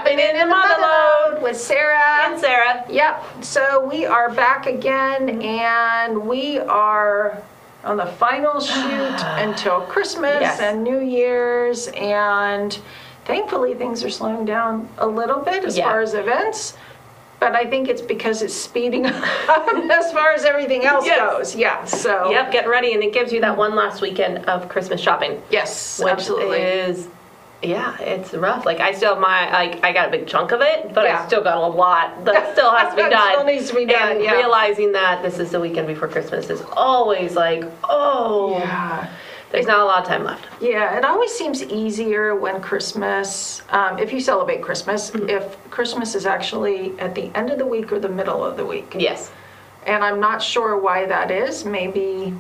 Jumping into Mother Lode with Sarah. And Sarah. Yep. So we are back again, and we are on the final shoot until Christmas and New Year's, and thankfully things are slowing down a little bit as far as events. But I think it's because it's speeding up as far as everything else goes. Yeah. So. Yep. Get ready, and it gives you that one last weekend of Christmas shopping. Yes. Which absolutely. is. Yeah, it's rough. Like, I still have I got a big chunk of it, but I still got a lot that still has to be done. Still needs to be done, and realizing that this is the weekend before Christmas is always like, there's not a lot of time left. Yeah, it always seems easier when Christmas, if you celebrate Christmas, if Christmas is actually at the end of the week or the middle of the week. Yes. And I'm not sure why that is. Maybe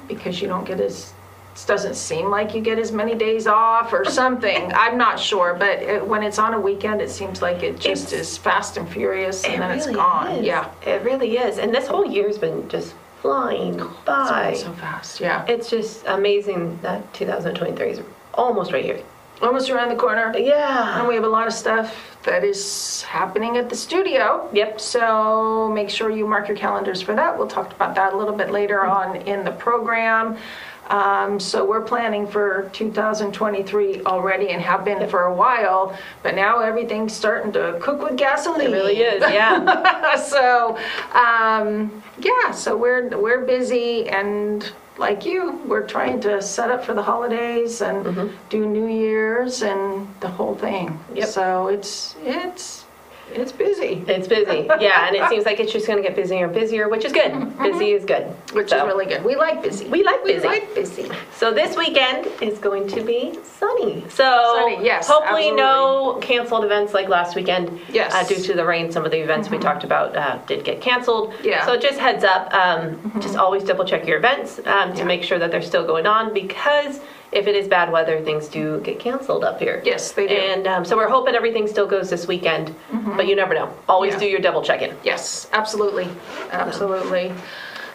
because you don't get it doesn't seem like you get as many days off or something. I'm not sure, but when it's on a weekend, it seems like it just is fast and furious, and then it's gone. Yeah, it really is. And this whole year's been just flying by. It's so fast. Yeah, it's just amazing that 2023 is almost right here, almost around the corner. Yeah, and we have a lot of stuff that is happening at the studio. Yep. So make sure you mark your calendars for that. We'll talk about that a little bit later on in the program. So we're planning for 2023 already and have been for a while, but now everything's starting to cook with gasoline. It really is, yeah. So, so we're busy, and like you, we're trying to set up for the holidays and do New Year's and the whole thing. Yep. So it's busy. It's busy, yeah, and it seems like it's just going to get busier and busier, which is good. Busy is good. Which is really good. We like busy. We like busy. We like busy. So this weekend is going to be sunny. So yes, hopefully no canceled events like last weekend. Yes. Due to the rain, some of the events we talked about did get canceled. Yeah. So just heads up, just always double check your events to make sure that they're still going on, because if it is bad weather, things do get canceled up here. Yes, they do. And so we're hoping everything still goes this weekend, but you never know. Always do your double check-in. Yes, absolutely. Absolutely.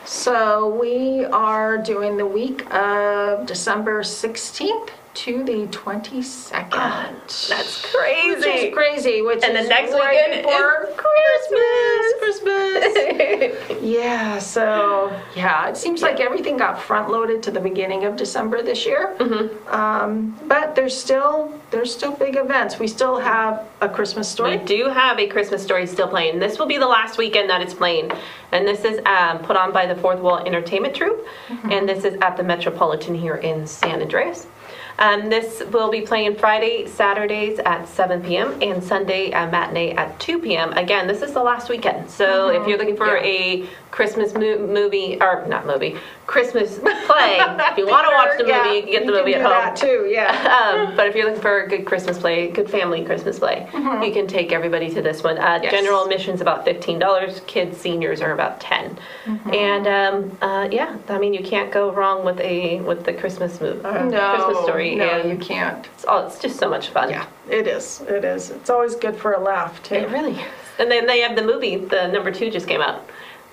So we are doing the week of December 16th to the 22nd. That's crazy. Which is crazy. And the next weekend before Christmas. Yeah, so it seems like everything got front loaded to the beginning of December this year. But there's still big events. We still have A Christmas Story. We do have A Christmas Story still playing. This will be the last weekend that it's playing, and this is put on by the Fourth Wall Entertainment Troupe, and this is at the Metropolitan here in San Andreas. This will be playing Friday, Saturdays at 7 p.m. and Sunday matinee at 2 p.m. Again, this is the last weekend. So if you're looking for a Christmas Christmas play, if you want to watch the movie, you can get the movie at home. That too, but if you're looking for a good Christmas play, good family Christmas play, you can take everybody to this one. General admission's about $15. Kids, seniors are about $10. And I mean, you can't go wrong with the Christmas movie, Christmas Story. No, and you can't. It's just so much fun. Yeah, it is. It is. It's always good for a laugh too. It really is. And then they have the movie. The number 2 just came out.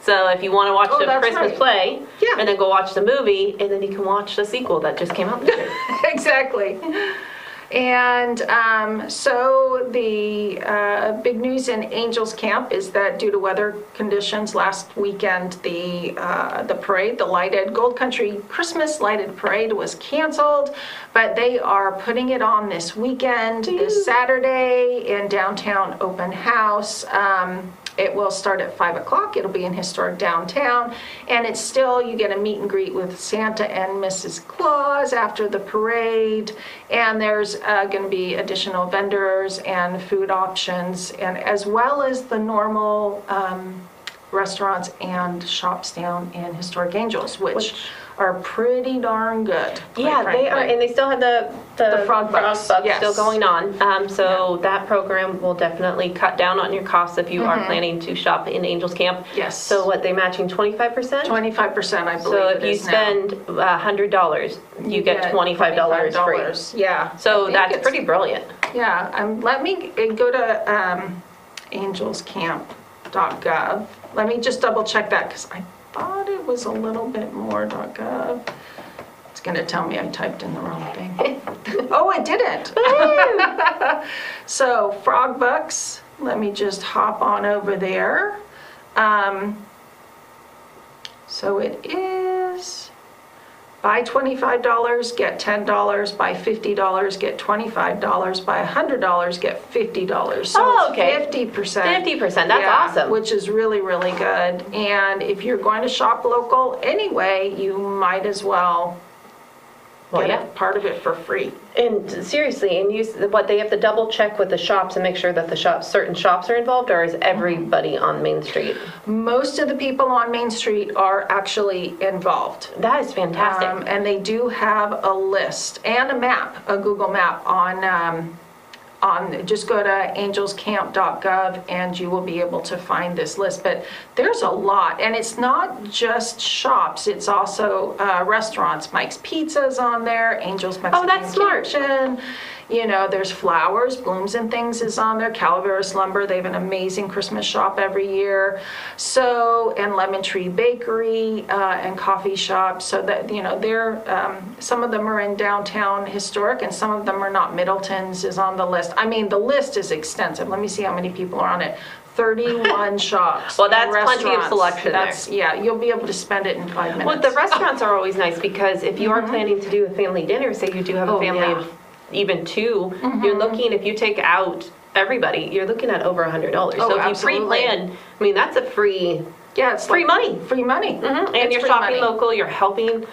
So if you want to watch the Christmas play, and then go watch the movie, and then you can watch the sequel that just came out this year. Exactly. And so the big news in Angels Camp is that due to weather conditions last weekend, the parade, the lighted Gold Country Christmas lighted parade, was canceled, but they are putting it on this weekend, this Saturday in downtown open house. It will start at 5 o'clock. It'll be in historic downtown. And it's still, you get a meet and greet with Santa and Mrs. Claus after the parade. And there's going to be additional vendors and food options, and as well as the normal restaurants and shops down in Historic Angels, which are pretty darn good. Yeah, they are, and they still have the frog bugs still going on. So that program will definitely cut down on your costs if you are planning to shop in Angels Camp. Yes. So what, they matching 25%? 25%, I believe. So if you spend $100, you get $25 free. Yeah. So that's pretty brilliant. Yeah. Let me go to angelscamp.gov. Let me just double check that, because I thought it was a little bit more .gov. It's going to tell me I typed in the wrong thing. Oh, it didn't. So Frog Bucks, let me just hop on over there. So it is buy $25, get $10, buy $50, get $25, buy $100, get $50. So Oh, okay. 50%. 50%, that's awesome. Which is really, really good. And if you're going to shop local anyway, you might as well get part of it for free. And seriously, and what they have to double check with the shops and make sure that the certain shops are involved, or is everybody on Main Street? Most of the people on Main Street are actually involved. That is fantastic. And they do have a list and a map, a Google map on just go to angelscamp.gov and you will be able to find this list. But there's a lot, and it's not just shops, it's also restaurants. Mike's Pizza's on there, Angel's Mexican that's smart. Kitchen. You know, there's Flowers, Blooms and Things is on there. Calaveras Lumber, they have an amazing Christmas shop every year. So, and Lemon Tree Bakery and coffee shop. So that, you know, they're, some of them are in downtown historic and some of them are not. Middleton's is on the list. I mean, the list is extensive. Let me see how many people are on it. 31 shops. Well, that's plenty of selection there. Yeah, you'll be able to spend it in 5 minutes. Well, the restaurants are always nice because if you are planning to do a family dinner, say you do have a family of even 2, you're looking, if you take out everybody, you're looking at over $100. So if you pre-plan, I mean, that's a free, it's free money. Free money. And you're shopping local, you're helping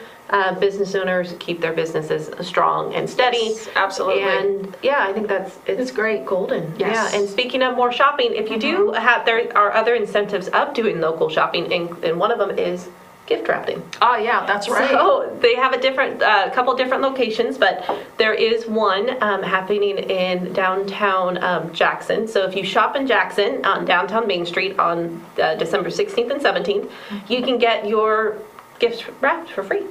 business owners keep their businesses strong and steady. Yes, absolutely. And I think it's great. Golden. Yes. Yeah. And speaking of more shopping, if you do have, there are other incentives of doing local shopping, and one of them is gift wrapping. Oh yeah, that's right. So they have a couple different locations, but there is one happening in downtown Jackson. So if you shop in Jackson on downtown Main Street on December 16th and 17th, you can get your gifts wrapped for free.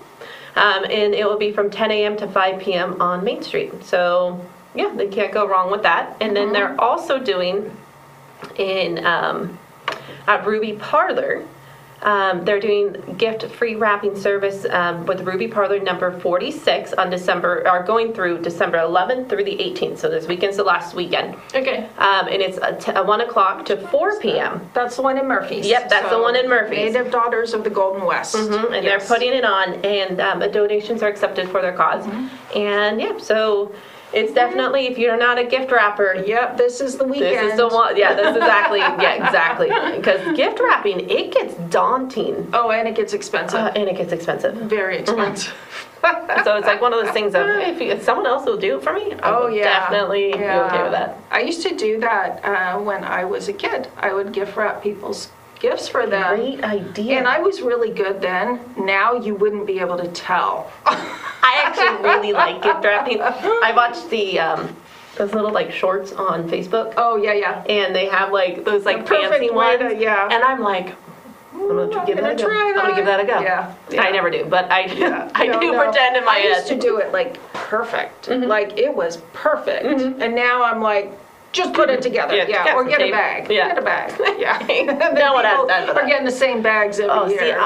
And it will be from 10 a.m. to 5 p.m. on Main Street. So they can't go wrong with that. And then they're also doing at Ruby Parlor, they're doing gift-free wrapping service with Ruby Parlor number 46 on going through December 11th through the 18th. So this weekend's the last weekend. Okay. And it's 1 o'clock to 4 p.m. That's the one in Murphy's. Yep, that's the one in Murphy's. Native Daughters of the Golden West. And they're putting it on, and donations are accepted for their cause. And so it's definitely, if you're not a gift wrapper. Yep, this is the weekend. This is the one. Yeah, this is exactly. Because gift wrapping, it gets daunting. Oh, and it gets expensive. Very expensive. So it's like one of those things of, if someone else will do it for me, I would definitely be okay with that. I used to do that when I was a kid. I would gift wrap people's gifts for them. Great idea. And I was really good then. Now you wouldn't be able to tell. I actually really like gift wrapping. I watched those little shorts on Facebook. Oh yeah. And they have those fancy ones. And I'm like, I'm gonna give that a go. Yeah. I never do, but I do pretend in my head. I used to do it perfect. Like it was perfect. And now I'm like, just put it together. Or get a bag. Get a bag. No one has done We're getting the same bags every year.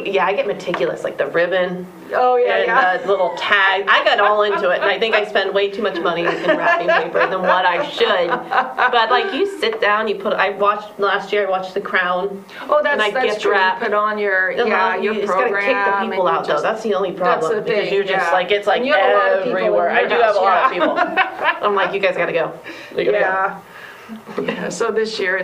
See, I get meticulous, like the ribbon. Oh yeah, and the little tag. I got all into it, and I think I spend way too much money in wrapping paper than what I should. But you sit down, last year I watched The Crown. Oh, that's gift true. Wrap. You put on your your program. You just gotta kick the people out though. That's the only problem. That's the thing, because you're just it's everywhere. I do have a lot of people. I'm like, you guys gotta go. Yeah, so this year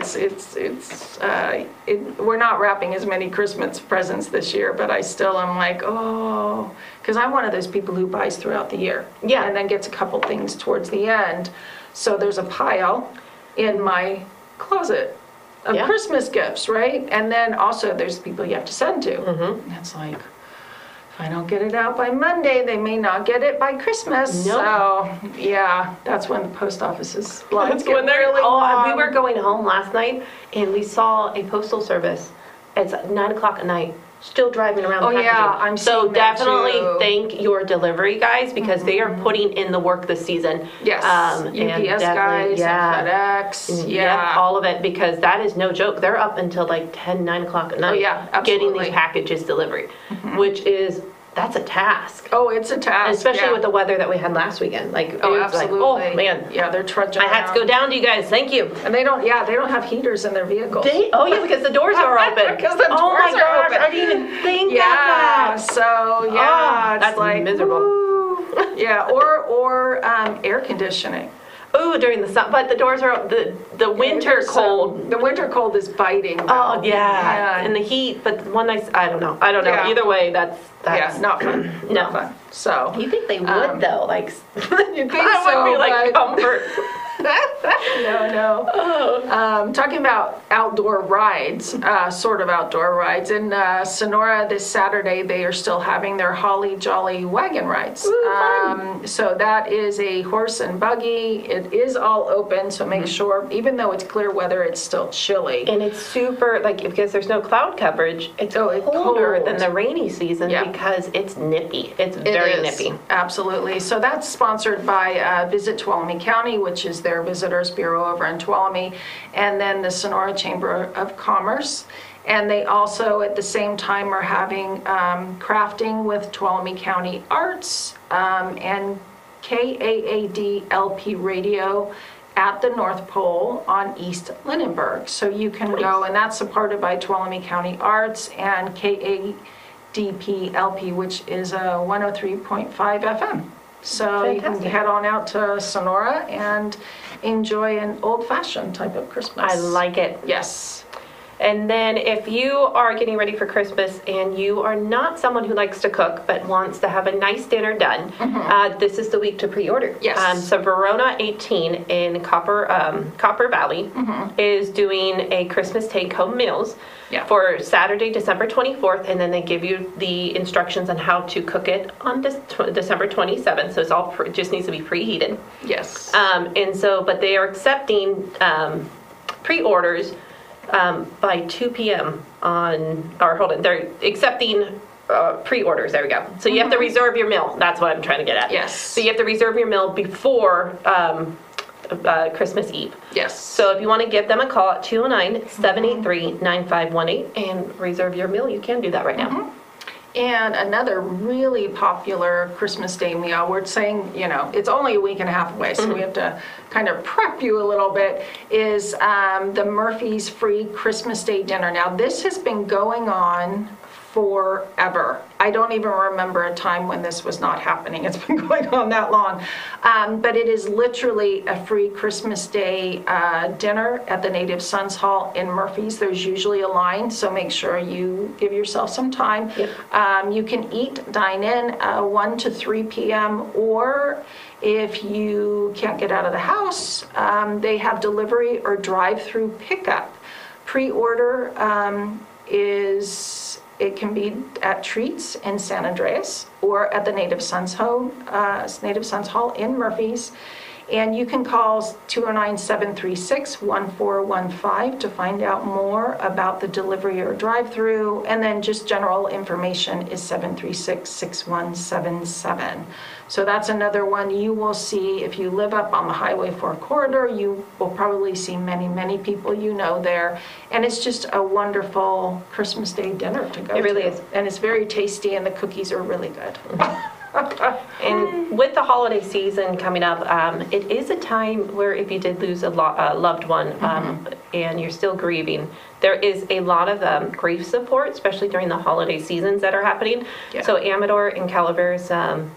we're not wrapping as many Christmas presents this year, but I still am like, because I'm one of those people who buys throughout the year. Yeah. And then gets a couple things towards the end. So there's a pile in my closet of Christmas gifts, right? And then also there's people you have to send to. And it's like, if I don't get it out by Monday, they may not get it by Christmas. Nope. So, that's when the post office's blinds get really long. We were going home last night, and we saw a postal service. It's 9 o'clock at night, still driving around the packaging. I'm so definitely thank your delivery guys, because they are putting in the work this season. Yes, UPS guys, and FedEx, all of it, because that is no joke. They're up until 10, 9 o'clock at night getting these packages delivered, which is that's a task. Oh, it's a task. Especially with the weather that we had last weekend. Like, it Oh, was absolutely. like, oh man. Yeah, they're trudging I had to go down to you guys. Thank you. And they don't have heaters in their vehicles. Because the doors are open. Because the doors oh my are gosh, open. I didn't even think Yeah, of that. so it's that's like miserable. woo. Yeah, or air conditioning. Ooh, during the sun, but the doors are the winter cold. The winter cold is biting. Oh yeah, and the heat. But I don't know. Yeah. Either way, that's not fun. No. Not fun. So You think they would though? Like you'd think that so, would be like but- comfort. No. Talking about outdoor rides, sort of outdoor rides. In Sonora this Saturday, they are still having their Holly Jolly wagon rides. So that is a horse and buggy. It is all open, so make sure, even though it's clear weather, it's still chilly. And it's super, because there's no cloud coverage, it's colder cold. than the rainy season because it's nippy. It's very nippy. Absolutely. So that's sponsored by Visit Tuolumne County, which is their Visitors Bureau over in Tuolumne, and then the Sonora Chamber of Commerce. And they also, at the same time, are having crafting with Tuolumne County Arts and KAAD LP Radio at the North Pole on East Lindenberg. So you can go, and that's supported by Tuolumne County Arts and KADP LP, which is a 103.5 FM. So you can head on out to Sonora and enjoy an old-fashioned type of Christmas. I like it. Yes. And then if you are getting ready for Christmas and you are not someone who likes to cook but wants to have a nice dinner done, this is the week to pre-order. Yes. So Verona 18 in Copper Valley is doing a Christmas take-home meals for Saturday, December 24th, and then they give you the instructions on how to cook it on December 27th. So it's all just needs to be preheated. Yes. But they are accepting pre-orders by 2 p.m. they're accepting pre-orders. There we go. So you have to reserve your meal. That's what I'm trying to get at. Yes. So you have to reserve your meal before Christmas Eve. Yes. So if you want to give them a call at 209-783-9518 and reserve your meal, you can do that right now. And another really popular Christmas Day meal, we're saying, it's only a week and a half away, so we have to kind of prep you a little bit, is the Murphy's Free Christmas Day Dinner. Now, this has been going on forever. I don't even remember a time when this was not happening. It's been going on that long. But it is literally a free Christmas Day dinner at the Native Sons Hall in Murphy's. There's usually a line, so make sure you give yourself some time. Yep. You can dine in 1 to 3 p.m. or if you can't get out of the house, they have delivery or drive-through pickup. Pre-order it can be at Treats in San Andreas or at the Native Sons Hall in Murphy's. And you can call 209-736-1415 to find out more about the delivery or drive-through. And then just general information is 736-6177. So that's another one you will see if you live up on the Highway 4 corridor. You will probably see many, many people there. And it's just a wonderful Christmas Day dinner to go to. It really is. And it's very tasty and the cookies are really good. And with the holiday season coming up, it is a time where if you did lose a loved one and you're still grieving, there is a lot of grief support, especially during the holiday seasons that are happening. Yeah. So Amador and Calaveras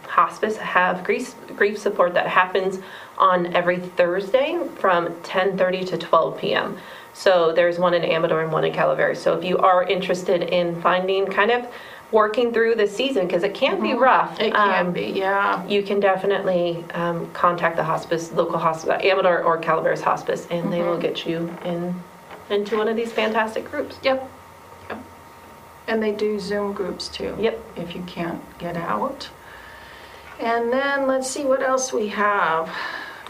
Hospice have grief support that happens on every Thursday from 10:30 to 12 p.m. So there's one in Amador and one in Calaveras. So if you are interested in finding working through the season, because it can be rough. It can be, yeah. You can definitely contact the hospice, local hospice, Amador or Calaveras Hospice, and they will get you into one of these fantastic groups. Yep. And they do Zoom groups too. Yep. If you can't get out. And then let's see what else we have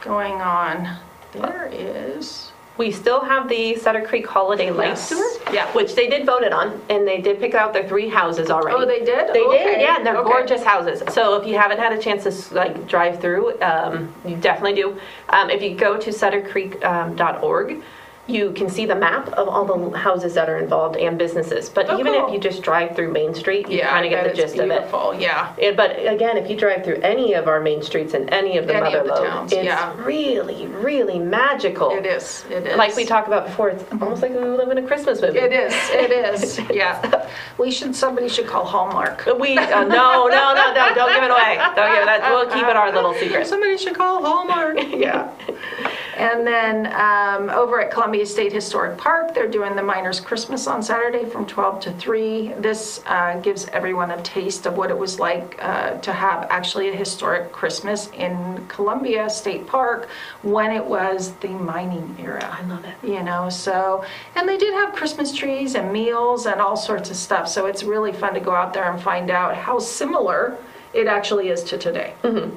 going on. There is... We still have the Sutter Creek Holiday Lights Tour, which they did vote it on, and they did pick out their 3 houses already. Oh, they did? They did, yeah, and they're gorgeous houses. So if you haven't had a chance to drive through, you definitely do. If you go to suttercreek.org, you can see the map of all the houses that are involved and businesses. But even cool. if you just drive through Main Street, you kind of get the gist beautiful. of it. Yeah. But again, if you drive through any of our main streets and any of the Mother Lode, towns, it's really, really magical. It is. It is. Like we talked about before, it's almost like we live in a Christmas movie. It is. It is. Yeah. Somebody should call Hallmark. No, don't give it away. Don't give that. We'll keep it our little secret. Somebody should call Hallmark. Yeah. And then over at Columbia State Historic Park, they're doing the Miners' Christmas on Saturday from 12 to 3. This gives everyone a taste of what it was like to have actually a historic Christmas in Columbia State Park when it was the mining era. I love it. And they did have Christmas trees and meals and all sorts of stuff. So it's really fun to go out there and find out how similar it actually is to today. Mm-hmm.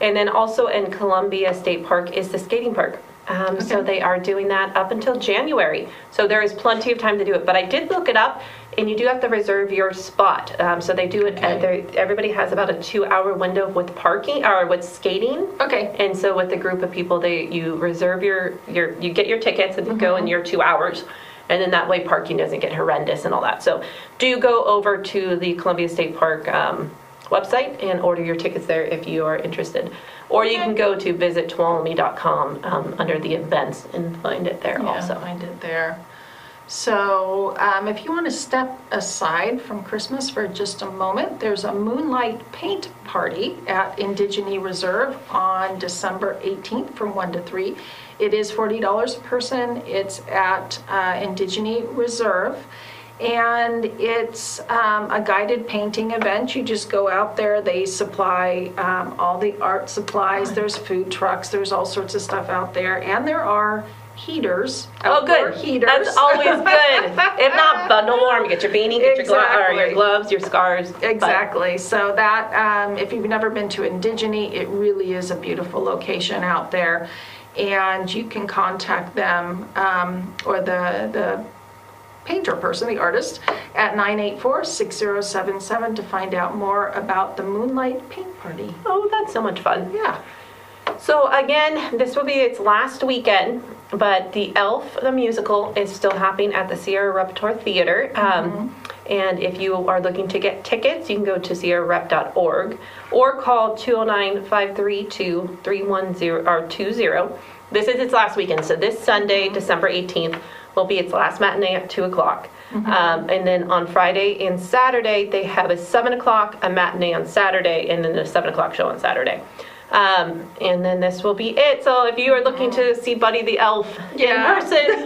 And then also in Columbia State Park is the skating park. So they are doing that up until January. So there is plenty of time to do it. But I did look it up, and you do have to reserve your spot. So they do it. Everybody has about a 2-hour window with parking or with skating. Okay. And so with a group of people, you reserve you get your tickets and you go in your 2 hours. And then that way parking doesn't get horrendous and all that. So do go over to the Columbia State Park website and order your tickets there if you are interested. Or you can go to visittuolumne.com under the events and find it there also. Find it there. So if you want to step aside from Christmas for just a moment, there's a moonlight paint party at Indigene Reserve on December 18th from 1 to 3. It is $40 a person. It's at Indigene Reserve. And it's a guided painting event. You just go out there. They supply all the art supplies. There's food trucks. There's all sorts of stuff out there. And there are heaters. Good. Heaters. That's always good. If not, bundle warm. Get your beanie, get your gloves, your scarves. Exactly. So that, if you've never been to Indigene, it really is a beautiful location out there. And you can contact them or the painter person, the artist, at 984-6077 to find out more about the Moonlight Paint Party. Oh, that's so much fun. Yeah. So again, this will be its last weekend, but the Elf, the musical, is still happening at the Sierra Repertoire Theater. And if you are looking to get tickets, you can go to sierrarep.org or call 209-532-310. This is its last weekend, so this Sunday, December 18th, will be its last matinee at 2 o'clock. And then on Friday and Saturday, they have a 7 o'clock, a matinee on Saturday, and then a 7 o'clock show on Saturday. And then this will be it. So if you are looking to see Buddy the Elf in person,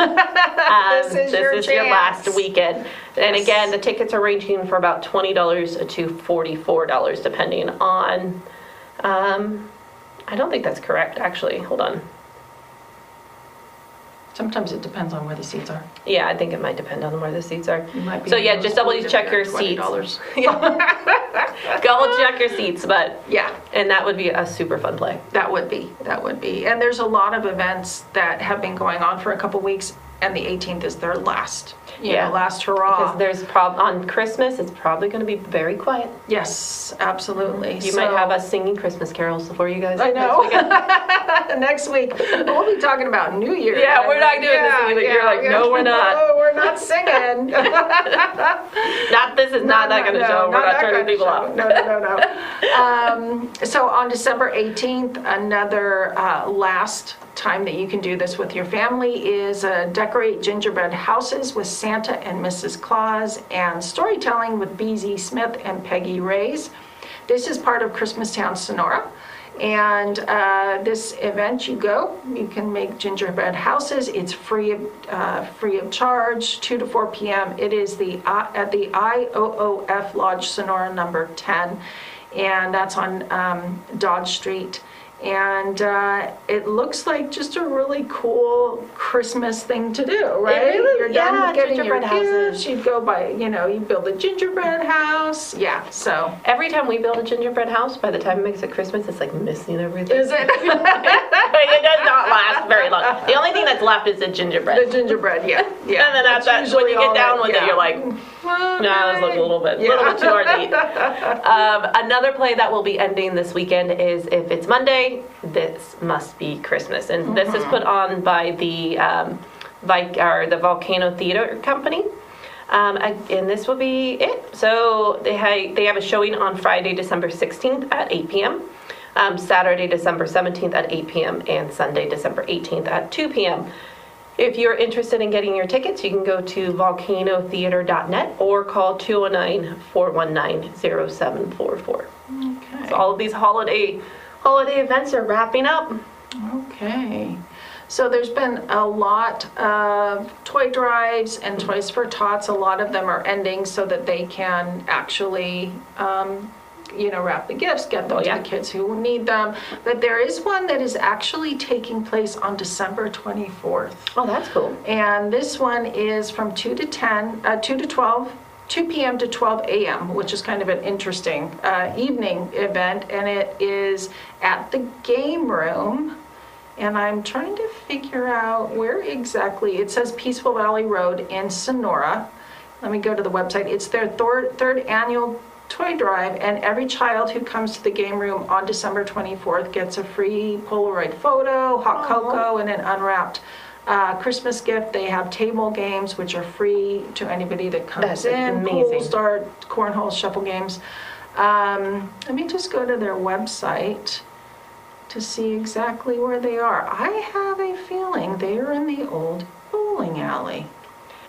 this is your last weekend. And again, the tickets are ranging for about $20 to $44, depending on, I don't think that's correct, actually. Hold on. Sometimes it depends on where the seats are. Yeah, I think it might depend on where the seats are. So yeah, just double check your seats. Double check your seats, but yeah. And that would be a super fun play. That would be. And there's a lot of events that have been going on for a couple weeks, and the 18th is their last. Last hurrah. Because there's on Christmas, it's probably going to be very quiet. Yes, absolutely. You might have us singing Christmas carols for you guys. I know. Next week. We'll be talking about New Year. Yeah, we're not doing this either. You're like, no, we're not. No, we're not singing. This is not that kind of show. We're not turning people off. No. So on December 18th, another last time that you can do this with your family is decorate gingerbread houses with Santa and Mrs. Claus and storytelling with B.Z. Smith and Peggy Reyes. This is part of Christmastown Sonora. And this event, you can make gingerbread houses. It's free of charge, 2 to 4 p.m. It is at the IOOF Lodge Sonora number 10, and that's on Dodge Street. And it looks like just a really cool Christmas thing to do, right? You're done getting your gifts. You go you build a gingerbread house. Yeah, so. Every time we build a gingerbread house, by the time it makes it Christmas, it's like missing everything. Is it? It does not last very long. The only thing that's left is the gingerbread. The gingerbread, yeah. And then that's when you get down with it, you're like, this looks a little bit too hard to eat. Another play that will be ending this weekend is If It's Monday, This Must Be Christmas. And this is put on by the the Volcano Theater Company. And this will be it. So they have a showing on Friday, December 16th at 8 p.m., Saturday, December 17th at 8 p.m., and Sunday, December 18th at 2 p.m. If you're interested in getting your tickets, you can go to volcanotheater.net or call 209-419-0744. Okay. So all of these holiday events are wrapping up. Okay. So there's been a lot of toy drives and Toys for Tots. A lot of them are ending so that they can actually, wrap the gifts, get them to the kids who need them. But there is one that is actually taking place on December 24th. Oh, that's cool. And this one is from 2 to 12, 2 p.m. to 12 a.m., which is kind of an interesting evening event. And it is at the game room. And I'm trying to figure out where exactly. It says Peaceful Valley Road in Sonora. Let me go to the website. It's their third annual toy drive, and every child who comes to the game room on December 24th gets a free Polaroid photo, hot cocoa, and an unwrapped Christmas gift. They have table games, which are free to anybody that comes in. Amazing. Pool start, cornhole, shuffle games. Let me just go to their website to see exactly where they are. I have a feeling they are in the old bowling alley.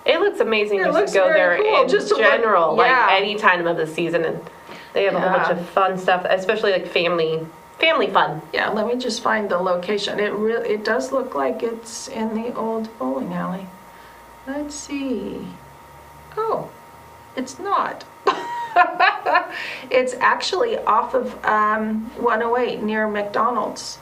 It looks amazing It just looks to go very there cool, in just to look- general, yeah. like any time of the season, and they have a whole bunch of fun stuff, especially like family fun. Yeah, let me just find the location. It does look like it's in the old bowling alley. Let's see. Oh, it's not. It's actually off of 108 near McDonald's.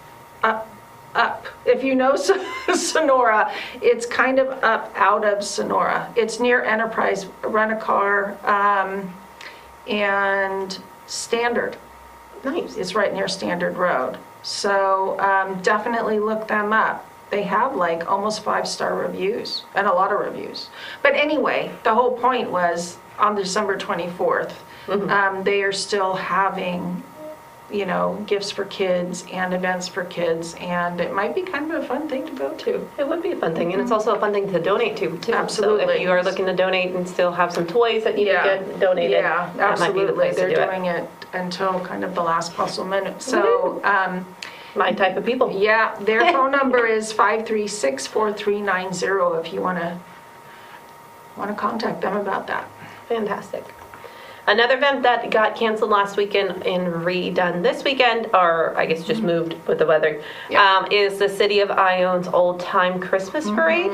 Up. If you know Sonora, it's kind of up out of Sonora. It's near Enterprise, Rent-A-Car, and Standard. Nice. It's right near Standard Road. So definitely look them up. They have like almost 5-star reviews and a lot of reviews. But anyway, the whole point was on December 24th, they are still having, gifts for kids and events for kids, and it might be kind of a fun thing to go to. It would be a fun thing, and it's also a fun thing to donate to, too. Absolutely. So if you are looking to donate and still have some toys that need to get donated, yeah, that might be the absolutely. place to They're do doing it until kind of the last possible minute. So, My type of people. yeah, their phone number is 536-4390 if you want to contact them about that. Fantastic. Another event that got canceled last weekend and redone this weekend, or I guess just moved with the weather, is the City of Ione's Old Time Christmas Parade.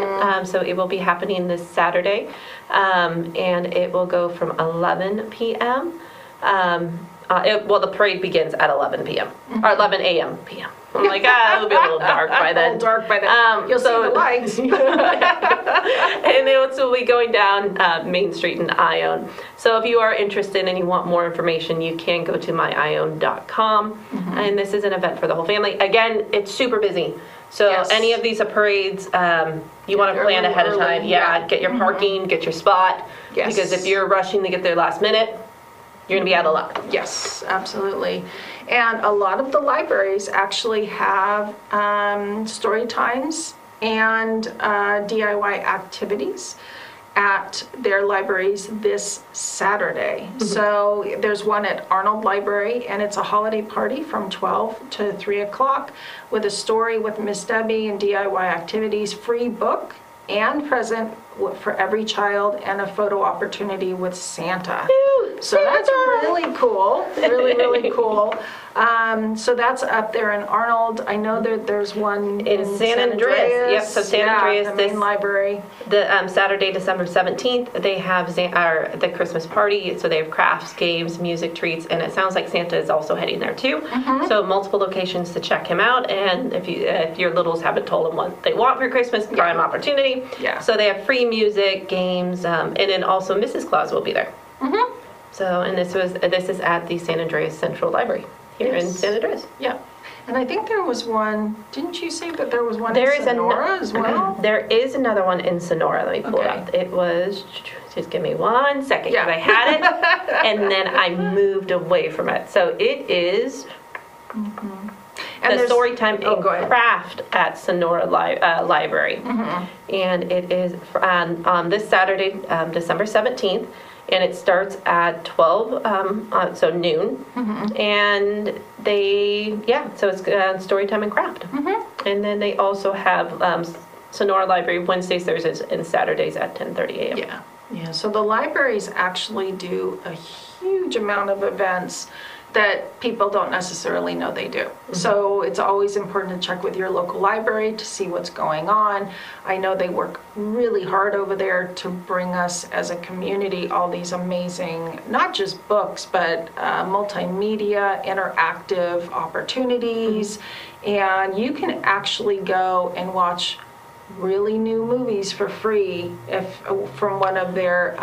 So it will be happening this Saturday, and it will go from 11 p.m. The parade begins at 11 p.m. or 11 a.m. p.m. I'm like, it'll be a little dark by then. A little dark by then. You'll see the lights. And it will be going down Main Street in Ione. So if you are interested and you want more information, you can go to myione.com. And this is an event for the whole family. Again, it's super busy. So any of these parades, you want to plan ahead of time. Get your parking, get your spot. Yes. Because if you're rushing to get there last minute, you're going to be out of luck. Yes, absolutely. And a lot of the libraries actually have story times and DIY activities at their libraries this Saturday. So there's one at Arnold Library, and it's a holiday party from 12 to 3 o'clock with a story with Miss Debbie and DIY activities, free book and present for every child, and a photo opportunity with Santa. So that's really cool, really cool. So that's up there in Arnold. I know that there's one in San Andreas. Yep, so San Andreas, the main library. The Saturday, December 17th, they have the Christmas party. So they have crafts, games, music, treats, and it sounds like Santa is also heading there too. So multiple locations to check him out. And if your littles haven't told them what they want for Christmas, prime opportunity. Yeah. So they have free music, games, and then also Mrs. Claus will be there. So, and this is at the San Andreas Central Library here in San Andreas. Yeah. And I think there was one, didn't you say that there was one in Sonora as well? There is another one in Sonora. Let me pull it up. It was, just give me 1 second, because I had it, and then I moved away from it. So it is... And the there's- Storytime oh, and go ahead. Craft at Sonora Library. And it is on this Saturday, December 17th, and it starts at 12, so noon. And so it's Storytime and Craft. And then they also have Sonora Library Wednesdays, Thursdays, and Saturdays at 10:30 a.m. Yeah, so the libraries actually do a huge amount of events that people don't necessarily know they do. So it's always important to check with your local library to see what's going on. I know they work really hard over there to bring us as a community all these amazing, not just books, but multimedia, interactive opportunities. And you can actually go and watch really new movies for free from one of their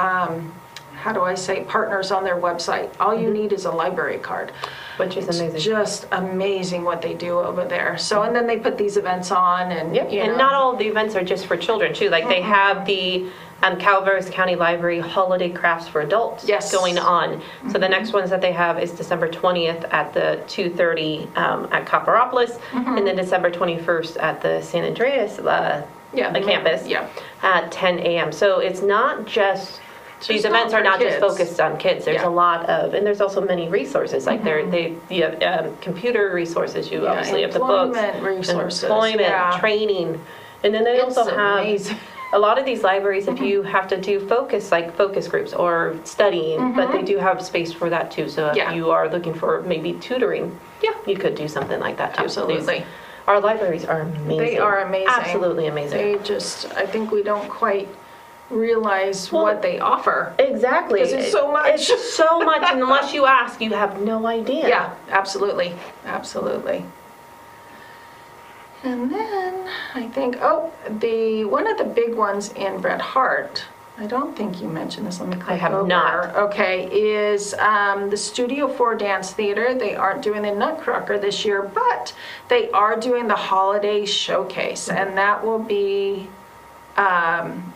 partners on their website. All you need is a library card, Which is amazing. It's just amazing what they do over there. So, and then they put these events on, and and not all of the events are just for children too. Like they have the Calaveras County Library Holiday Crafts for Adults going on. So the next ones that they have is December 20th at the 2:30 at Copperopolis, and then December 21st at the San Andreas the campus at 10 a.m. So it's not just these events are not just focused on kids. There's a lot of, and there's also many resources. Like you have computer resources. You obviously have the books, resources, employment, training, and then they also have amazing. a lot of these libraries. If you have to do focus groups or studying, but they do have space for that too. So if you are looking for maybe tutoring, you could do something like that too. Absolutely. Our libraries are amazing. They are amazing. Absolutely amazing. I think we don't quite realize what they offer. Exactly. Because it's so much. It's so much, and unless you ask, you have no idea. Yeah, absolutely. Absolutely. And then I think, one of the big ones in Bret Harte, I don't think you mentioned this. Let me click I have over. not. Okay, is the Studio 4 Dance Theater. They aren't doing the Nutcracker this year, but they are doing the Holiday Showcase, and that will be,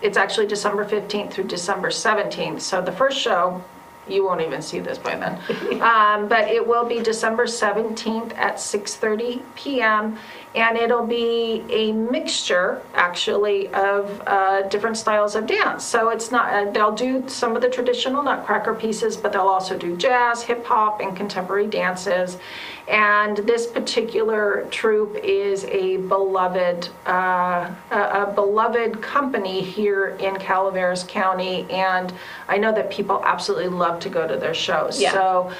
it's actually December 15th through December 17th. So the first show, you won't even see this by then, but it will be December 17th at 6:30 p.m. And it'll be a mixture, actually, of different styles of dance. So it's not, they'll do some of the traditional Nutcracker pieces, but they'll also do jazz, hip hop, and contemporary dances. And this particular troupe is a beloved company here in Calaveras County, and I know that people absolutely love to go to their shows. Yeah. So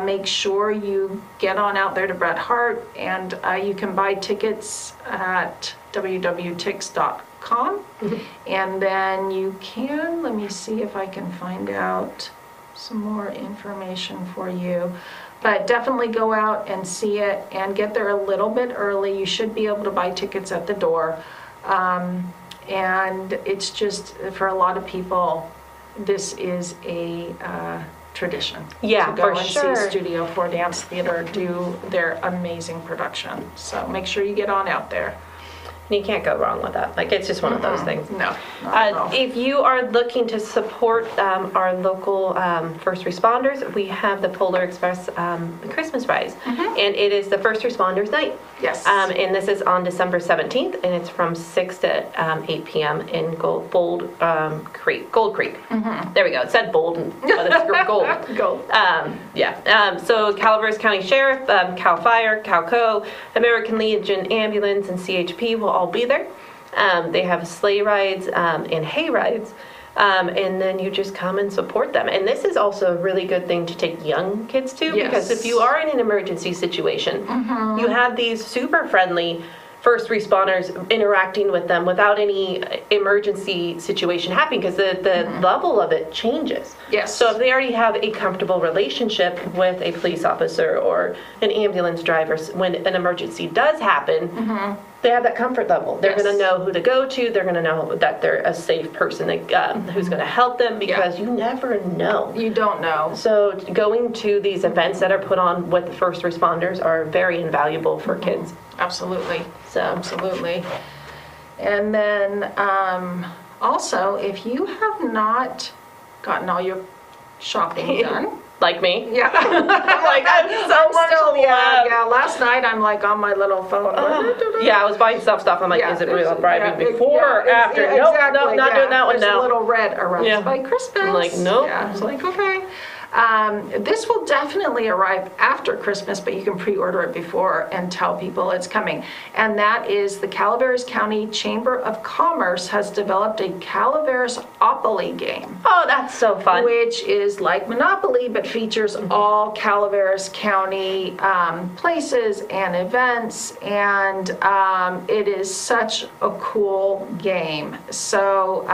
make sure you get on out there to Bret Harte, and you can buy tickets at www.tix.com. And then you can, let me see if I can find out some more information for you. But definitely go out and see it and get there a little bit early. You should be able to buy tickets at the door. And it's just, for a lot of people, this is a tradition. Yeah, to go for and sure. see Studio 4 Dance Theater do their amazing production. So make sure you get on out there. And you can't go wrong with that. Like, it's just one of those things. No, not at all. If you are looking to support our local first responders, we have the Polar Express Christmas Rise. And it is the First Responders Night. Yes. And this is on December 17th, and it's from 6 to 8 p.m. in Gold Creek. There we go. It said Bold, but it's Gold. Gold. So Calaveras County Sheriff, Cal Fire, Calco, American Legion Ambulance, and CHP will all be there. They have sleigh rides and hay rides. And then you just come and support them. And this is also a really good thing to take young kids to, because if you are in an emergency situation, you have these super friendly first responders interacting with them without any emergency situation happening, because the level of it changes. Yes. So if they already have a comfortable relationship with a police officer or an ambulance driver, when an emergency does happen, they have that comfort level. They're going to know who to go to. They're going to know that they're a safe person who's going to help them, because you never know. You don't know. So going to these events that are put on with the first responders are very invaluable for kids. Absolutely. So. Absolutely. And then also, if you have not gotten all your shopping done, like me. Yeah. I'm like, I'm so much Still, left. yeah. Last night I'm like on my little phone. Yeah, I was buying stuff. I'm like, is it real arriving before or after? Yeah, Nope, exactly, nope, not doing that one There's now. a little red arrives by Christmas. I'm like, nope. Yeah, it's like, okay. This will definitely arrive after Christmas, but you can pre-order it before and tell people it's coming. And that is the Calaveras County Chamber of Commerce has developed a Calaveras-opoly game. Oh, that's so fun. Which is like Monopoly, but features all Calaveras County places and events, and it is such a cool game. So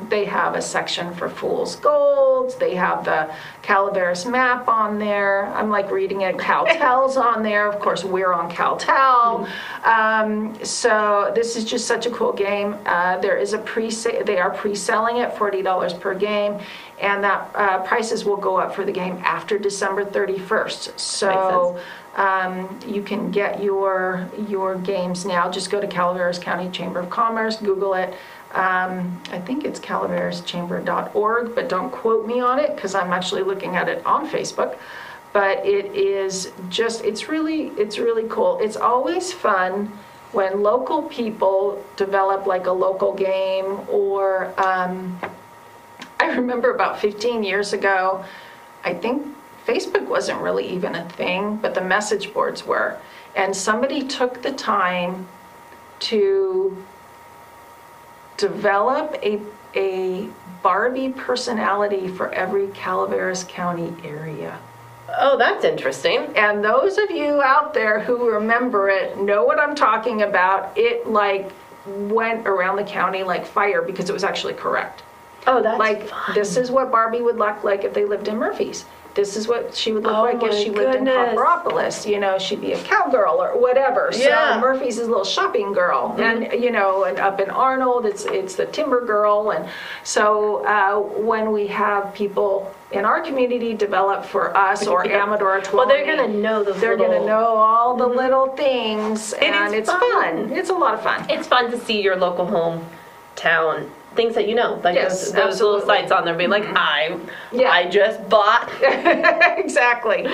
they have a section for Fool's Gold, they have the Calaveras map on there. I'm like reading it. Caltel's on there. Of course, we're on Caltel. So this is just such a cool game. There is a they are pre-selling it, $40 per game, and that prices will go up for the game after December 31st. So you can get your games now. Just go to Calaveras County Chamber of Commerce, Google it. I think it's calaveras-chamber.org, but don't quote me on it because I'm actually looking at it on Facebook. But it is just, it's really cool. It's always fun when local people develop like a local game, or I remember about 15 years ago, I think Facebook wasn't really even a thing, but the message boards were. And somebody took the time to develop a Barbie personality for every Calaveras County area. Oh, that's interesting. And those of you out there who remember it know what I'm talking about. It like went around the county like fire because it was actually correct. Oh, that's like fun. This is what Barbie would look like if they lived in This is what she would look like if she lived in Copperopolis. You know, she'd be a cowgirl or whatever. Yeah. So Murphy's his little shopping girl. And, you know, and up in Arnold, it's the timber girl. And so when we have people in our community develop for us, or Amador or Tuolumne, well, they're going to know they're going to know all the little things. And it's fun. It's a lot of fun. It's fun to see your local hometown. Things that you know, like Yes, those little sites on there, being like, I just bought. Exactly.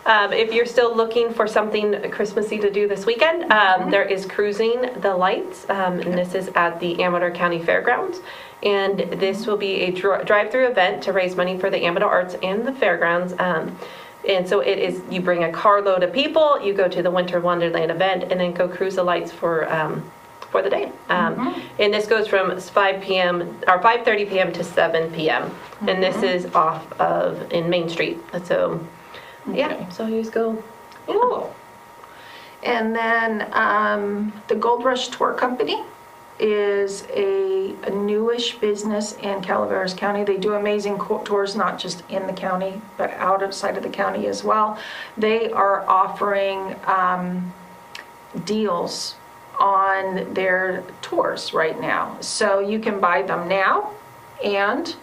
If you're still looking for something Christmassy to do this weekend, there is Cruising the Lights, and this is at the Amador County Fairgrounds. And this will be a drive-through event to raise money for the Amador Arts and the Fairgrounds. And so it is, you bring a carload of people, you go to the Winter Wonderland event, and then go cruise the lights for the day. And this goes from 5 p.m. or 5:30 p.m. to 7 p.m. And this is off of in Main Street. So so you just go. Cool. And then the Gold Rush Tour Company is a newish business in Calaveras County. They do amazing tours, not just in the county, but outside of the county as well. They are offering deals on their tours right now. So you can buy them now and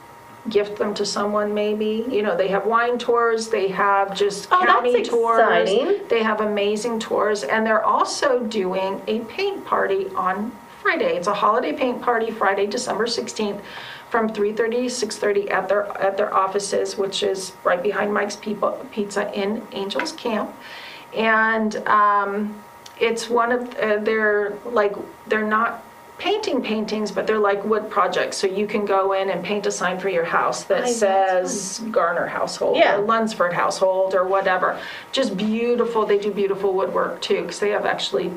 gift them to someone maybe. You know, they have wine tours, they have just county tours. Exciting. They have amazing tours, and they're also doing a paint party on Friday. It's a holiday paint party, Friday, December 16th, from 3:30 to 6:30 at their offices, which is right behind Mike's Pizza in Angels Camp. And it's one of they're not painting paintings, but they're like wood projects. So you can go in and paint a sign for your house that says Garner household or Lunsford household or whatever. Just beautiful. They do beautiful woodwork too, because they have actually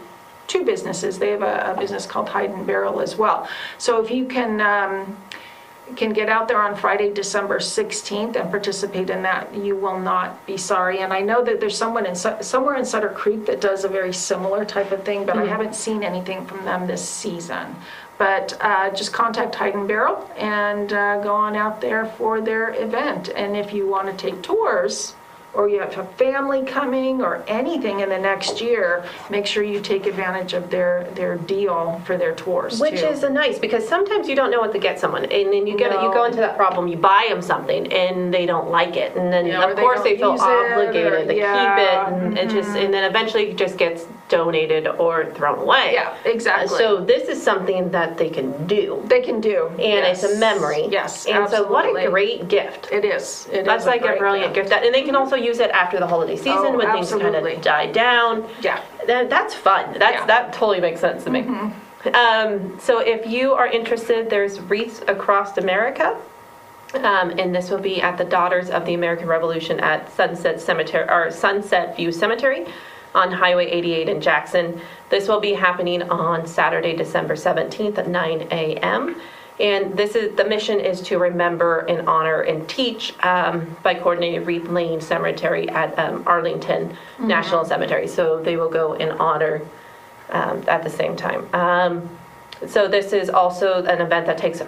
two businesses. They have a business called Hide and Barrel as well. So if you can get out there on Friday, December 16th and participate in that, you will not be sorry. And I know that there's someone somewhere in Sutter Creek that does a very similar type of thing, but I haven't seen anything from them this season. But just contact Hide and Barrel and go on out there for their event. And if you want to take tours, or you have a family coming or anything in the next year, make sure you take advantage of their deal for their tours. Which is nice, because sometimes you don't know what to get someone, and then you go into that problem. You buy them something and they don't like it, and then of course they feel obligated to keep it, and it just, and then eventually it just gets donated or thrown away. Yeah, exactly. So this is something that they can do. They can do. And it's a memory. Yes, and absolutely. So what a great gift. It is. That's like a brilliant gift. And they can also use it after the holiday season when things kind of die down. Yeah. That's fun. That totally makes sense to me. So if you are interested, there's Wreaths Across America. And this will be at the Daughters of the American Revolution at Sunset View Cemetery on Highway 88 in Jackson. This will be happening on Saturday, December 17th at 9 a.m. And the mission is to remember and honor and teach by coordinating Wreath Lane Cemetery at Arlington National Cemetery. So they will go and honor at the same time. So this is also an event that takes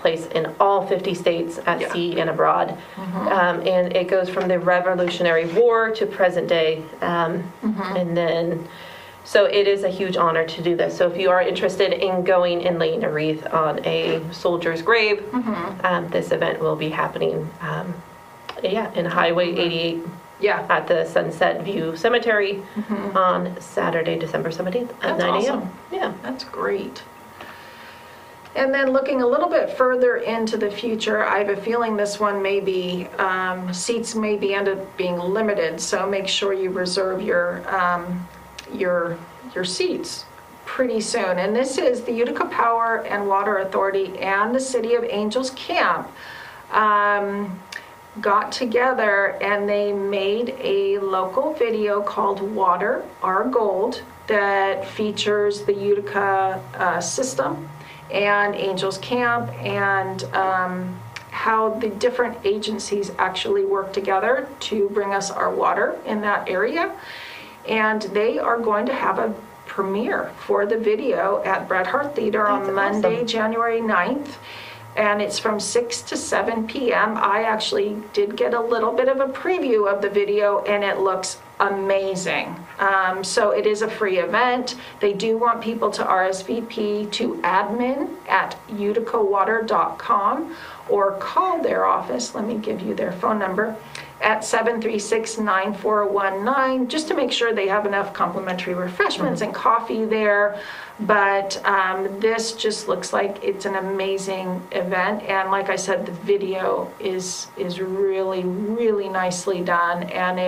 place in all 50 states at sea and abroad. And it goes from the Revolutionary War to present day. And then, so it is a huge honor to do this. So if you are interested in going and laying a wreath on a soldier's grave, this event will be happening in Highway 88 at the Sunset View Cemetery on Saturday, December 17th at 9 a.m. Awesome. Yeah, that's great. And then looking a little bit further into the future, I have a feeling this one may be, seats may be end up being limited, so make sure you reserve your seats pretty soon. And this is the Utica Power and Water Authority and the City of Angels Camp got together and they made a local video called Water, Our Gold, that features the Utica system and Angels Camp and how the different agencies actually work together to bring us our water in that area. And they are going to have a premiere for the video at Bret Harte Theater on Monday, January 9th. And it's from 6 to 7 p.m. I actually did get a little bit of a preview of the video and it looks amazing. So it is a free event. They do want people to RSVP to admin@uticawater.com or call their office. Let me give you their phone number at 736-9419 just to make sure they have enough complimentary refreshments and coffee there. But this just looks like it's an amazing event, and like I said, the video is really, really nicely done, and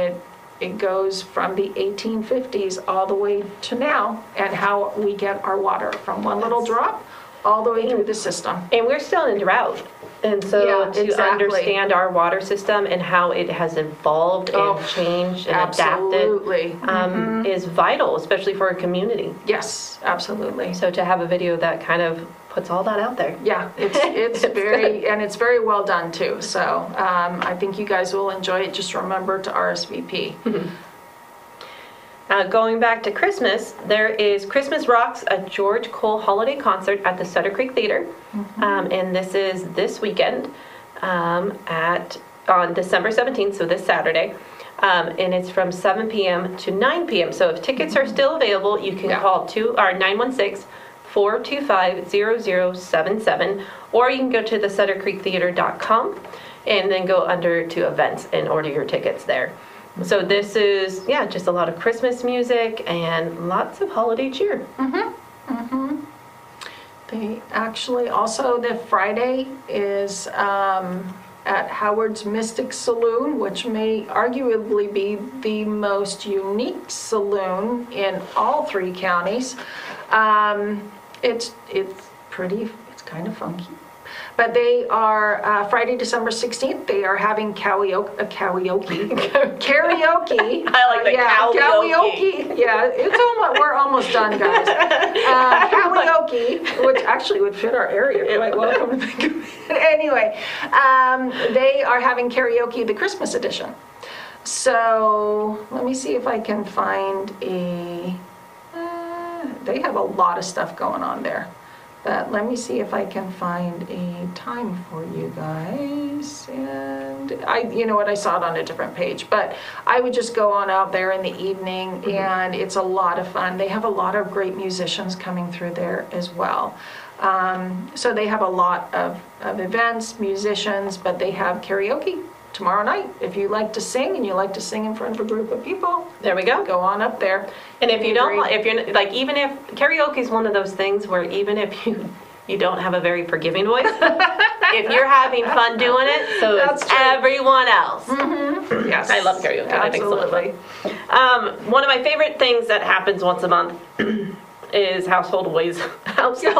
it goes from the 1850s all the way to now, and how we get our water from one little drop all the way through the system. And we're still in drought. And so to understand our water system and how it has evolved and changed and adapted is vital, especially for a community. Yes, absolutely. So to have a video that kind of puts all that out there. Yeah, it's very, and it's very well done too. So I think you guys will enjoy it. Just remember to RSVP. Going back to Christmas, there is Christmas Rocks, a George Cole holiday concert at the Sutter Creek Theater. And this is this weekend on December 17th, so this Saturday. And it's from 7 p.m. to 9 p.m. So if tickets are still available, you can call 916-425-0077, or you can go to thesuttercreektheater.com and then go under to events and order your tickets there. So this is, just a lot of Christmas music and lots of holiday cheer. They actually, also the Friday is at Howard's Mystic Saloon, which may arguably be the most unique saloon in all 3 counties. It's kind of funky. But they are, Friday, December 16th, they are having karaoke. Karaoke. I like the karaoke. Yeah, we're almost done, guys. Karaoke, which actually would fit our area quite well, come to think of it. Anyway, they are having karaoke, the Christmas edition. So let me see if I can find they have a lot of stuff going on there. But let me see if I can find a time for you guys. And you know what, I saw it on a different page. But I would just go on out there in the evening, and it's a lot of fun. They have a lot of great musicians coming through there as well. So they have a lot of events, musicians, but they have karaoke. tomorrow night. If you like to sing and you like to sing in front of a group of people, there we go. Go on up there. And if you don't, if you're like, even if karaoke is one of those things where even if you don't have a very forgiving voice, if you're having fun doing it, so is everyone else. Mm-hmm. Yes, I love karaoke. Absolutely. I think it's so much fun. One of my favorite things that happens once a month is household hazardous waste collection.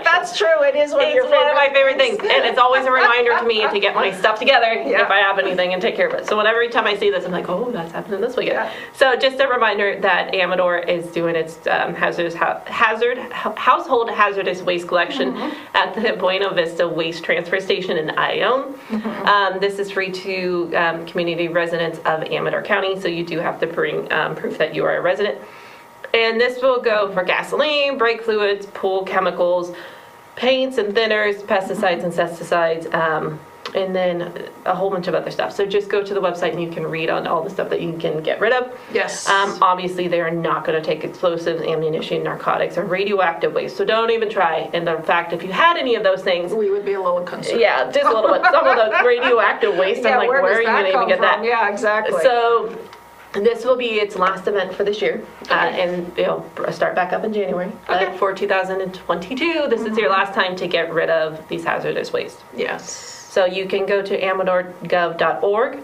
That's true. It is one of your It's one of my favorite things, and it's always a reminder to me to get my stuff together if I have anything and take care of it. So every time I see this, I'm like, oh, that's happening this weekend. Yeah. So just a reminder that Amador is doing its household hazardous waste collection at the Buena Vista Waste Transfer Station in Ione. This is free to community residents of Amador County, so you do have to bring proof that you are a resident. And this will go for gasoline, brake fluids, pool chemicals, paints and thinners, pesticides and pesticides, and then a whole bunch of other stuff. So just go to the website and you can read on all the stuff that you can get rid of. Yes. Obviously, they are not going to take explosives, ammunition, narcotics, or radioactive waste. So don't even try. And in fact, if you had any of those things, we would be a little concerned. Yeah, just a little bit. Some of the radioactive waste, I'm like, where are you going to even get that? Yeah, exactly. So this will be its last event for this year, and it'll start back up in January. But for 2022, this is your last time to get rid of these hazardous waste. Yes. So you can go to amadorgov.org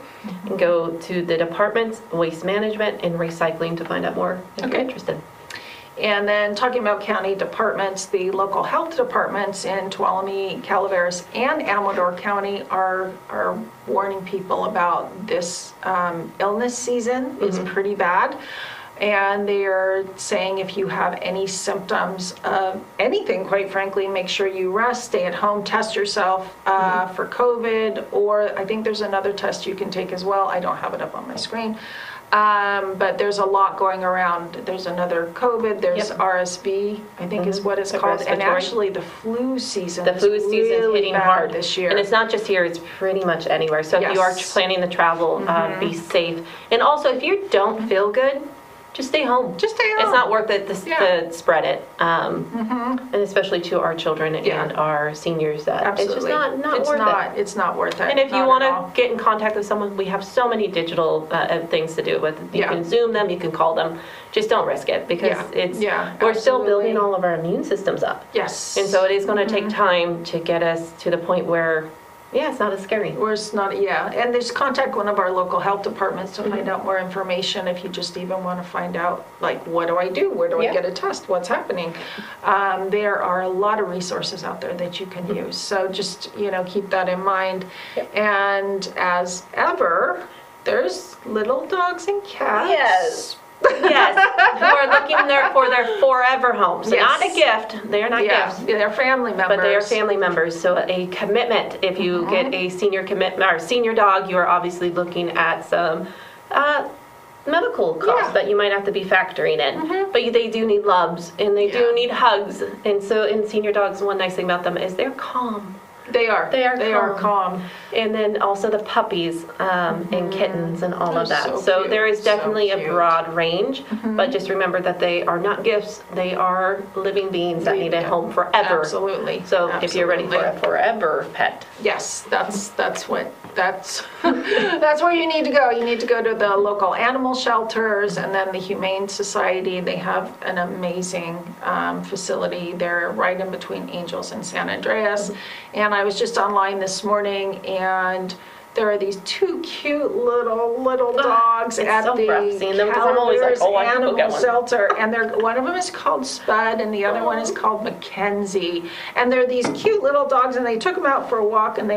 and go to the departments, waste management, and recycling to find out more if you're interested. And then talking about county departments, the local health departments in Tuolumne, Calaveras, and Amador County are warning people about this illness season. It's pretty bad. And they're saying if you have any symptoms of anything, quite frankly, make sure you rest, stay at home, test yourself for COVID, or I think there's another test you can take as well. I don't have it up on my screen. But there's a lot going around. There's another COVID, there's RSV, I think is what it's called. And actually the flu season is really hitting hard this year. And it's not just here, it's pretty much anywhere. So if you are planning to travel, be safe. And also, if you don't feel good, just stay home. Just stay home. It's not worth it to spread it. And especially to our children and our seniors. That it's just not worth it. It's not worth it. And if you want to get in contact with someone, we have so many digital things to do with. You can Zoom them, you can call them. Just don't risk it because we're still building all of our immune systems up. Yes. And so it is going to take time to get us to the point where it's not as scary. Or it's not, and just contact one of our local health departments to find out more information if you just even want to find out, like, what do I do? Where do I get a test? What's happening? There are a lot of resources out there that you can use. So just, keep that in mind. And as ever, there's little dogs and cats. Yes. Who are looking for their forever home. So not a gift. They are not gifts. They're family members. But they are family members. So a commitment. If you get a senior commitment or senior dog, you are obviously looking at some medical costs that you might have to be factoring in. But they do need loves and they do need hugs. And so in senior dogs, one nice thing about them is they're calm. They are calm. And then also the puppies and kittens and all of that. So there is definitely a broad range, but just remember that they are not gifts. They are living beings that need a home forever. Absolutely. So if you're ready for a forever pet. Yes, that's where you need to go. You need to go to the local animal shelters and then the Humane Society. They have an amazing facility. They're right in between Angels and San Andreas. And I was just online this morning, and there are these two cute little dogs at the Calaveras Animal Shelter, and one of them is called Spud, and the other one is called Mackenzie, and they're these cute little dogs, and they took them out for a walk, and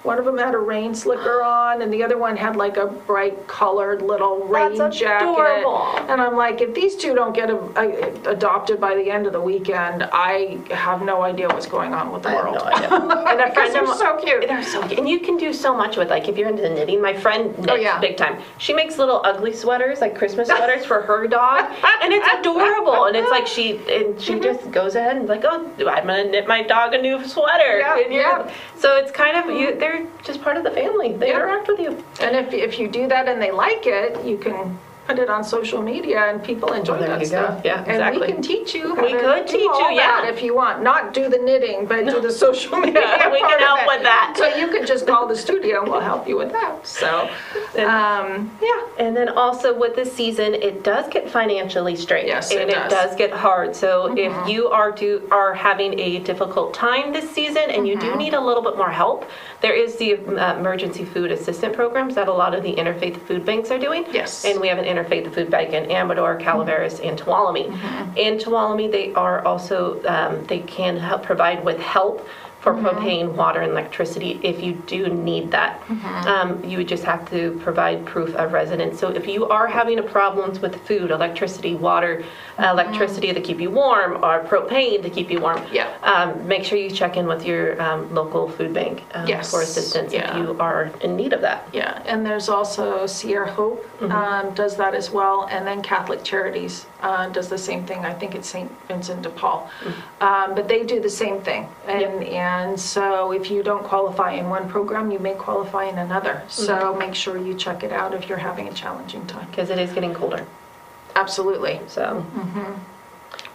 one of them had a rain slicker on, and the other one had like a bright colored little rain jacket. Adorable. And I'm like, if these two don't get adopted by the end of the weekend, I have no idea what's going on with the world. I have no idea. And a friend they're so cute. They're so cute, and you can do so much with if you're into knitting. My friend knits big time. She makes little ugly sweaters, like Christmas sweaters for her dog, and it's adorable. And it's like she just goes ahead and like, oh, I'm gonna knit my dog a new sweater. So it's kind of they're just part of the family. They interact with you. And if you do that and they like it, you can put it on social media and people enjoy that stuff. Yeah, exactly. And we can teach you. We could teach you, if you want. Not do the knitting, but do the social media. We can help with that. So you could just call call the studio and we'll help you with that. So, yeah. And then also with this season, it does get financially strained. Yes, and it does get hard. So if you are having a difficult time this season and you do need a little bit more help, there is the emergency food assistant programs that a lot of the interfaith food banks are doing. Yes. And we have an interfaith food bank in Amador, Calaveras, and Tuolumne. In Tuolumne, they are also, they can help provide with help for propane, water, and electricity if you do need that. You would just have to provide proof of residence. So if you are having problems with food, electricity, water, electricity to keep you warm, or propane to keep you warm, make sure you check in with your local food bank for assistance if you are in need of that. Yeah, and there's also Sierra Hope does that as well, and then Catholic Charities does the same thing. I think it's St. Vincent de Paul. But they do the same thing. And so if you don't qualify in one program, you may qualify in another. So make sure you check it out if you're having a challenging time. Because it is getting colder. Absolutely. So.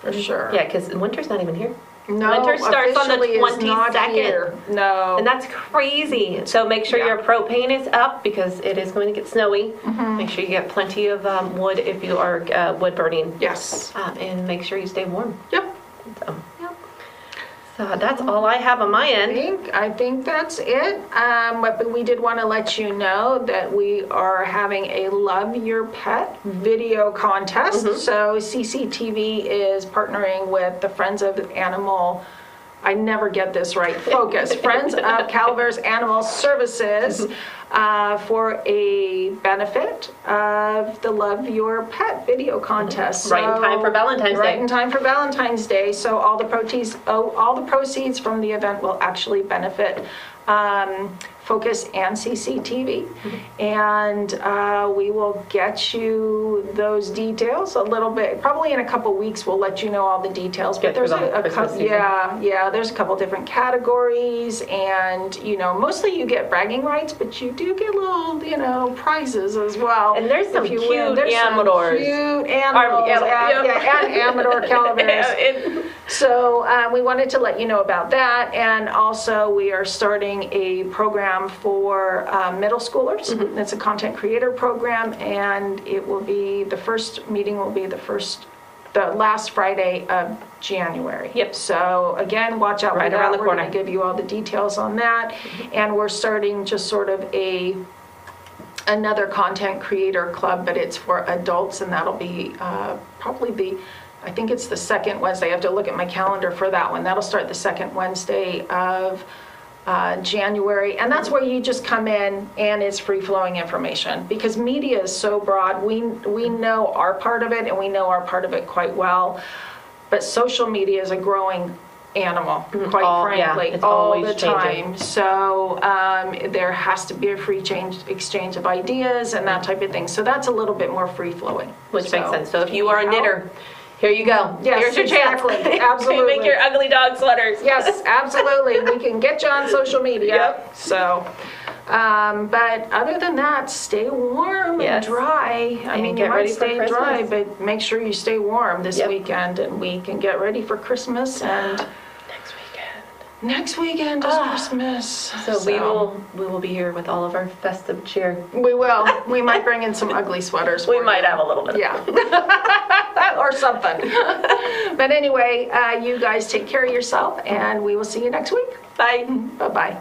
For sure. Yeah, because winter's not even here. No, winter starts on the officially is not 22nd. here. No. And that's crazy. So make sure your propane is up because it is going to get snowy. Make sure you get plenty of wood if you are wood burning. Yes. And make sure you stay warm. Yep. So that's all I have on my end. I think that's it. But we did want to let you know that we are having a Love Your Pet video contest. So CCTV is partnering with the Friends of Animal, I never get this right, Focus, Friends of Calaveras Animal Services for a benefit of the Love Your Pet video contest. Right in time for Valentine's Day. Right in time for Valentine's Day. So all the proceeds from the event will actually benefit Focus and CCTV. And we will get you those details a little bit, probably in a couple weeks we'll let you know all the details. But there's a couple, there's a couple different categories, and mostly you get bragging rights, but you do get little, prizes as well. And there's some cute Amadors. Cute animals, and Amador Calaveras. So we wanted to let you know about that, and also we are starting a program for middle schoolers. It's a content creator program, and it will be, the first meeting will be the last Friday of January. So again, watch out right for around that. the corner. We're going to give you all the details on that, and we're starting just sort of another content creator club, but it's for adults, and that'll be probably I think it's the second Wednesday. I have to look at my calendar for that one. That'll start the second Wednesday of January, and that's where you just come in and it's free-flowing information, because media is so broad. We know our part of it, and we know our part of it quite well, but social media is a growing animal, quite frankly, it's all the always time. changing. So there has to be a free exchange of ideas and that type of thing. So that's a little bit more free-flowing. Which makes sense. So if you are a knitter, here you go. Yes, here's your chance. Absolutely. Make your ugly dog sweaters. Yes, absolutely. We can get you on social media. So, but other than that, stay warm and dry. I mean, you might stay dry, but make sure you stay warm this weekend, and we can get ready for Christmas and next weekend is Christmas. So we will be here with all of our festive cheer. We will. We might bring in some ugly sweaters. We might have a little bit. Or something. But anyway, you guys take care of yourself, and we will see you next week. Bye. Bye-bye.